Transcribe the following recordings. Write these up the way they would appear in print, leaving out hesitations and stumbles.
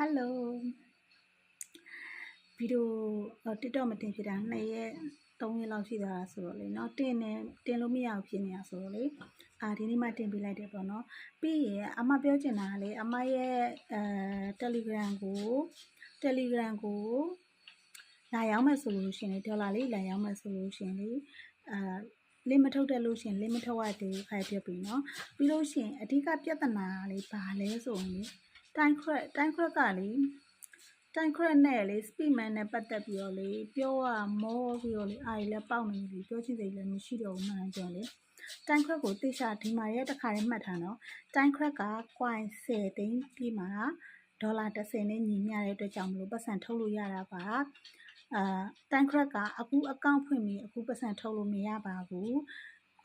Hello ဗီဒီယို TikTok မတင်ဖြစ်တာ2ရက်3ရက်လောက်ရှိသွားတာဆိုတော့လေเนาะတင်လို့မရဘူးဖြစ်နေတာဆိုတော့လေဒီနေ့မှတင်ပေးလိုက်တယ်ပေါ့เนาะပြီးရင်အမပြောချင်တာကလေအမရဲ့Telegram ကိုလာရောက်မယ်ဆိုလို့ရှင်လေဒေါ်လာလေးလာရောက်မယ်ဆိုလို့ရှင်လေလင်းမထုတ်တဲ့လို့ရှင်လင်းမထုတ်ရသေးဘူးခိုင်ပြပြီเนาะပြီးလို့ရှင်အဓိကပြဿနာလေးဘာလဲဆိုရင်တိုင်းခွက်ကလေတိုင်းခွက်နဲ့လေ speed man နဲ့ပတ်သက်ပြီးတော့လေပြောရမောပြီးတော့လေအားလည်းပေါက်နေပြီပြောချင်စိတ်လည်းမရှိတော့ဘူးမှန်ကြလေတိုင်းခွက်ကိုတိကျဒီမှာရဲ့တစ်ခါလေးမှတ်ထားနော်တိုင်းခွက်က coin 10သိန်းပြီးမှာဒေါ်လာ30နဲ့ညီမျှတဲ့အတွက်ကြောင့်မလို့ပတ်စံထုတ်လို့ရတာပါတိုင်းခွက်ကအခုအကောင့်ဖွင့်ပြီးအခုပတ်စံထုတ်လို့မရပါဘူး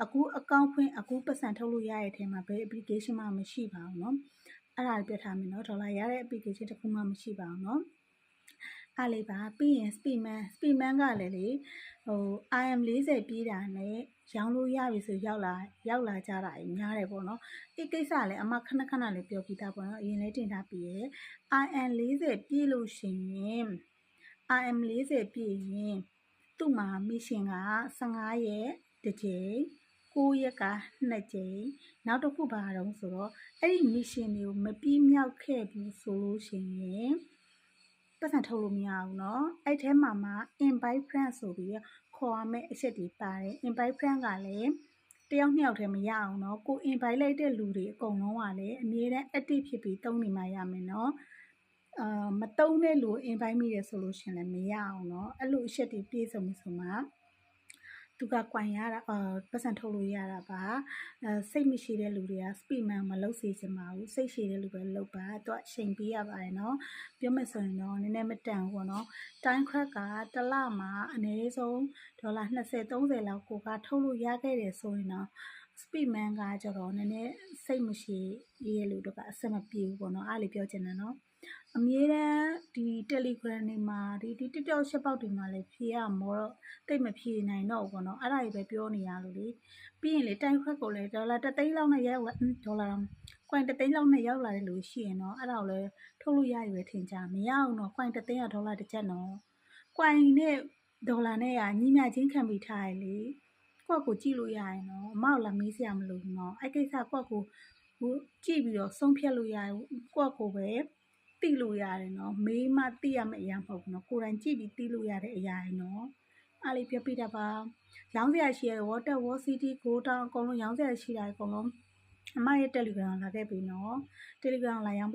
အခုအကောင့်ဖွင့်အခုပတ်စံထုတ်လို့ရတဲ့အထဲမှာဘယ် application မှမရှိပါဘူးเนาะအဲ့ဒါပြထားမယ်เนาะဒေါ်လာရတဲ့ application တစ်ခုမှမရှိပါဘူးเนาะအားလေးပါပြီးရင် speed man ကလည်းလေIM 40ပြေးတာနဲ့ရောင်းလို့ရပြီဆိုရောက်လာကြတာများတယ်ပေါ့နော်ဒီကိစ္စလည်းအမခဏလေးပြောပြတာပေါ့နော်အရင်လေးတင်ထားပြီးရယ် IM 40ပြေးလို့ရှိရင် IM 40ပြေးရင်သူ့မှာမီရှင်က15ရက်တစ်ကြိမ်9ရက်က2ကြိမ်နောက်တစ်ခုပါတော့ဆိုတော့အဲ့ဒီမီရှင်တွေကိုမပြီးမြောက်ခဲ့ဘူးဆိုလို့ရှိရင်ပတ်စံထုတ်လို့မရဘူးเนาะအဲ့ထဲမှာ invite friend ဆိုပြီးခေါ်ရမယ့်အချက်တွေပါတယ် invite friend ကလည်းတယောက်နှစ်ယောက်တည်းမရအောင်เนาะကို invite လိုက်တဲ့လူတွေအကုန်လုံးကလည်းအမြဲတမ်း active ဖြစ်ပြီးတုံးနေမှရမယ်เนาะမတုံးတဲ့လူ invite မိတယ်ဆိုလို့ရှင်လည်းမရအောင်เนาะအဲ့လိုအချက်တွေပြည့်စုံပြီဆိုမှသူကကွန်ရတာပတ်စံထုတ်လို့ရတာပါစိတ်မရှိတဲ့လူတွေက speed man မလုပ်စေချင်ပါဘူးစိတ်ရှိတဲ့လူပဲလုပ်ပါသူအချိန်ပေးရပါတယ်เนาะပြောမယ်ဆိုရင်တော့နည်းနည်းမတန်ဘူးပေါ့เนาะတိုင်းခွက်ကတစ်လမှာအနည်းဆုံးဒေါ်လာ20-30လောက်ကိုကထုတ်လို့ရခဲ့တယ်ဆိုရင်တော့ speed man ကကျတော့နည်းနည်းစိတ်မရှိရဲ့လူတို့ကအဆက်မပြေဘူးပေါ့เนาะအားလေးပြောချင်တယ်เนาะအမြဲတမ်းဒီ Telegram တွေမှာဒီ TikTok ရှက်ပေါက်တွေမှာလည်းဖြေရမောတော့တိတ်မဖြေနိုင်တော့ဘူးပေါ့နော်အဲ့ဒါကြီးပဲပြောနေရလို့လေပြီးရင်လေတိုင်းခွက်ကိုလည်းဒေါ်လာ3သိန်းလောက်နဲ့ရောက်လာဒေါ်လာကွန်3သိန်းလောက်နဲ့ရောက်လာတဲ့လူရှိရင်တော့အဲ့ဒါကိုလည်းထုတ်လို့ရရွယ်ထင်ကြမရအောင်တော့ကွန်3သိန်းကဒေါ်လာတစ်ချက်နော်ကွန်နဲ့ဒေါ်လာနဲ့ကညီမျှချင်းခံပြီးထားရလေကိုကြည့်လို့ရရင်တော့အမောက်လာမေးစရာမလိုဘူးနော်အဲ့ကိစ္စကိုကြည့်ပြီးတော့ဆုံးဖြတ်လို့ရကိုပဲသိလို့ရတယ်နော်မေးမှသိရမယ့်အရာမဟုတ်ဘူးနော်ကိုယ်တိုင်ကြည့်ပြီးသိလို့ရတဲ့အရာရယ်နော်အားလေးပြောပြတာပါရောင်းစရာရှိရ Water Wall City Go Down အကုန်လုံးရောင်းစရာရှိတာအကုန်လုံးအမရဲ့ Telegram လာခဲ့ပြီနော် Telegram လာရောင်း